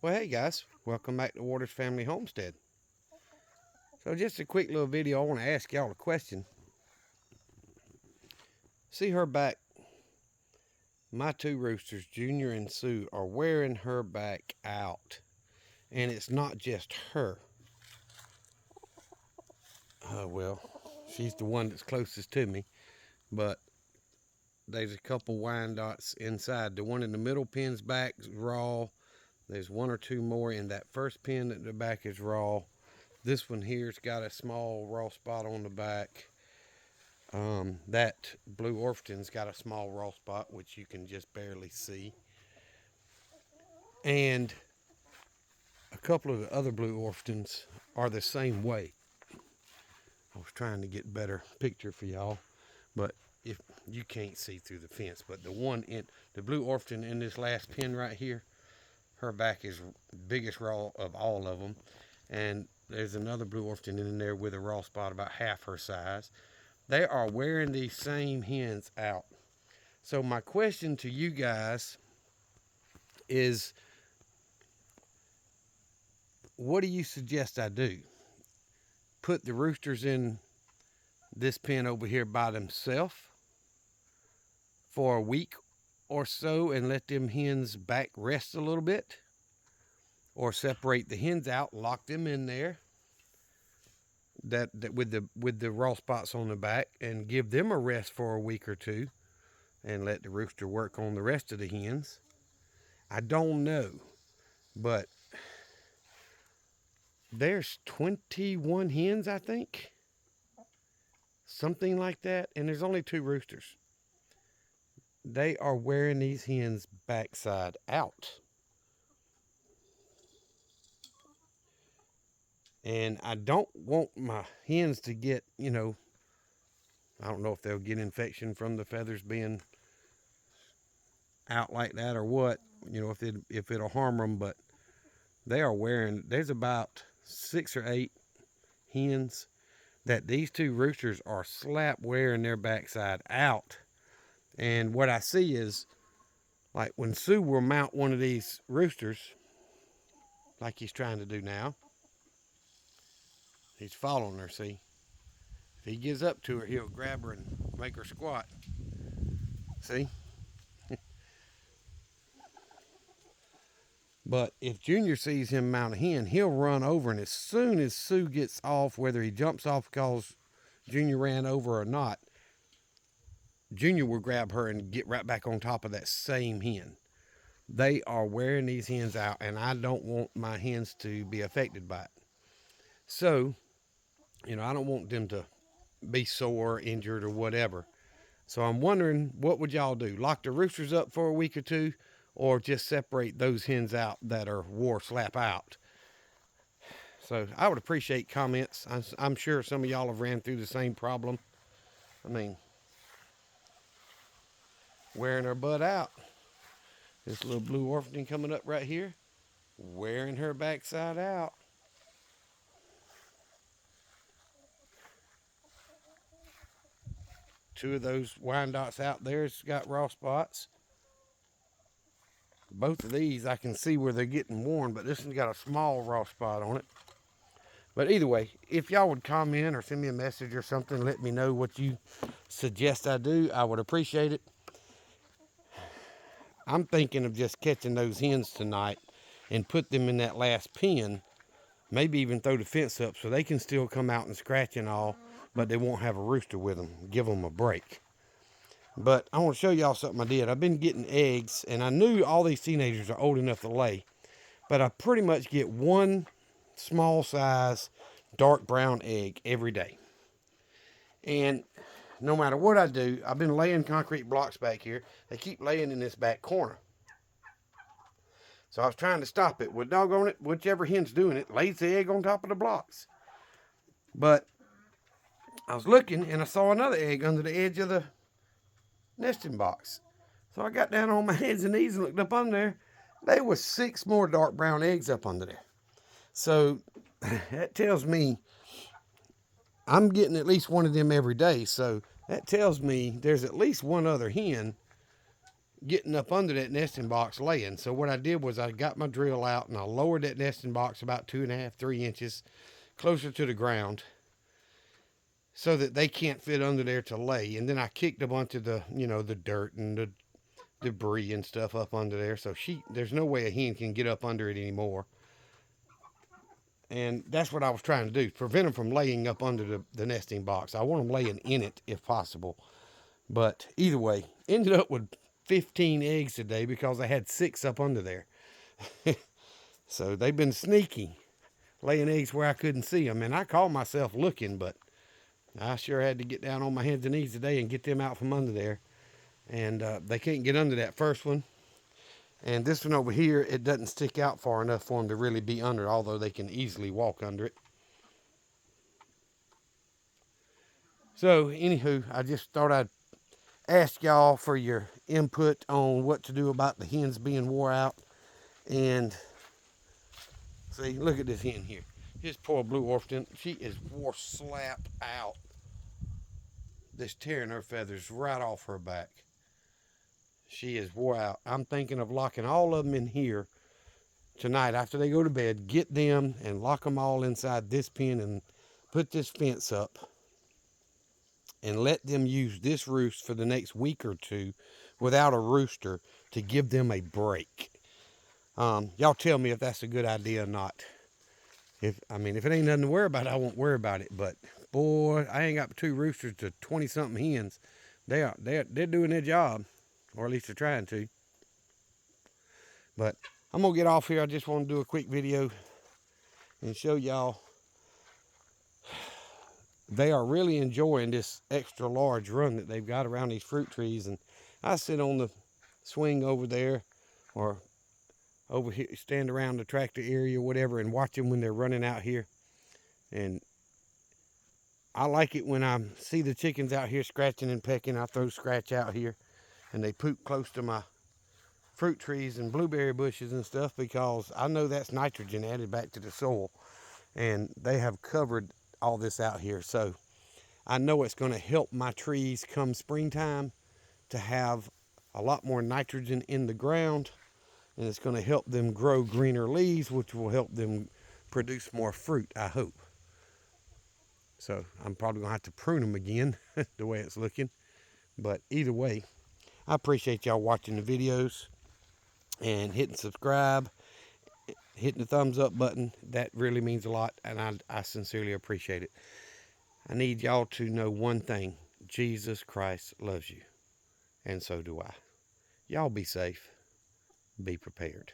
Well, hey guys, welcome back to Waters Family Homestead. So just a quick little video. I want to ask y'all a question. See her back? My two roosters, Junior and Sue, are wearing her back out. And it's not just her. Well, she's the one that's closest to me. But there's a couple Wyandottes inside. The one in the middle pen's back is raw. There's one or two more in that first pen that the back is raw. This one here's got a small raw spot on the back. That blue Orpington's got a small raw spot, which you can just barely see. And a couple of the other blue Orpingtons are the same way. I was trying to get a better picture for y'all, but if you can't see through the fence, but the one in the blue Orpington in this last pen right here, her back is the biggest raw of all of them. And there's another blue Orpington in there with a raw spot about half her size. They are wearing these same hens out. So my question to you guys is, what do you suggest I do? Put the roosters in this pen over here by themselves for a week or so and let them hens back rest a little bit? Or separate the hens out, lock them in there that with the raw spots on the back, and give them a rest for a week or two and let the rooster work on the rest of the hens. I don't know, but there's 21 hens, I think, something like that, and there's only two roosters. They are wearing these hens backside out. And I don't want my hens to get, I don't know if they'll get infection from the feathers being out like that or what, if it'll harm them. But they are wearing, there's about 6 or 8 hens that these two roosters are slap wearing their backside out. And what I see is, like when Sue will mount one of these roosters, like he's trying to do now, he's following her, see? If he gets up to her, he'll grab her and make her squat. See? But if Junior sees him mount a hen, he'll run over, and as soon as Sue gets off, whether he jumps off because Junior ran over or not, Junior will grab her and get right back on top of that same hen. They are wearing these hens out, and I don't want my hens to be affected by it. So, I don't want them to be sore, injured, or whatever. So I'm wondering, what would y'all do? Lock the roosters up for a week or two, or just separate those hens out that are wore slap out? So I would appreciate comments. I'm sure some of y'all have ran through the same problem. I mean, wearing her butt out. This little blue Orpington coming up right here, wearing her backside out. Two of those Wyandottes out there's got raw spots. Both of these I can see where they're getting worn, but this one's got a small raw spot on it. But either way, if y'all would comment or send me a message or something, let me know what you suggest I do. I would appreciate it. I'm thinking of just catching those hens tonight and put them in that last pen. Maybe even throw the fence up so they can still come out and scratch and all, but they won't have a rooster with them. Give them a break. But I want to show y'all something I did. I've been getting eggs, and I knew all these teenagers are old enough to lay, but I pretty much get one small size dark brown egg every day. And no matter what I do, I've been laying concrete blocks back here. They keep laying in this back corner. So I was trying to stop it. Well, doggone it, whichever hen's doing it, lays the egg on top of the blocks. But I was looking, and I saw another egg under the edge of the nesting box. So I got down on my hands and knees and looked up under there. There was 6 more dark brown eggs up under there. So that tells me I'm getting at least one of them every day. So that tells me there's at least one other hen getting up under that nesting box laying. So what I did was I got my drill out and I lowered that nesting box about 2.5, 3 inches closer to the ground so that they can't fit under there to lay. And then I kicked a bunch of the, the dirt and the debris and stuff up under there. So there's no way a hen can get up under it anymore. And that's what I was trying to do, prevent them from laying up under the nesting box. I want them laying in it if possible. But either way, ended up with 15 eggs today because I had 6 up under there. So they've been sneaky, laying eggs where I couldn't see them. And I called myself looking, but I sure had to get down on my hands and knees today and get them out from under there. And they can't get under that first one. And this one over here, it doesn't stick out far enough for them to really be under, although they can easily walk under it. So, anywho, I just thought I'd ask y'all for your input on what to do about the hens being wore out. And, see, look at this hen here. This poor blue Orpington, she is wore slap out. This tearing her feathers right off her back. She is wore out. I'm thinking of locking all of them in here tonight after they go to bed. Get them and lock them all inside this pen and put this fence up. And let them use this roost for the next week or two without a rooster to give them a break. Y'all tell me if that's a good idea or not. If it ain't nothing to worry about, I won't worry about it. But boy, I ain't got 2 roosters to 20-something hens. They're doing their job, or at least they're trying to. But I'm gonna get off here. I just want to do a quick video and show y'all they are really enjoying this extra large run that they've got around these fruit trees. And I sit on the swing over there or over here, stand around the tractor area, whatever, and watch them when they're running out here. And I like it when I see the chickens out here scratching and pecking. I throw scratch out here and they poop close to my fruit trees and blueberry bushes and stuff, because I know that's nitrogen added back to the soil, and they have covered all this out here. So I know it's going to help my trees come springtime to have a lot more nitrogen in the ground, and it's going to help them grow greener leaves, which will help them produce more fruit, I hope. So I'm probably going to have to prune them again the way it's looking. But either way, I appreciate y'all watching the videos and hitting subscribe, hitting the thumbs up button. That really means a lot, and I sincerely appreciate it. I need y'all to know one thing: Jesus Christ loves you, and so do I. Y'all be safe, be prepared.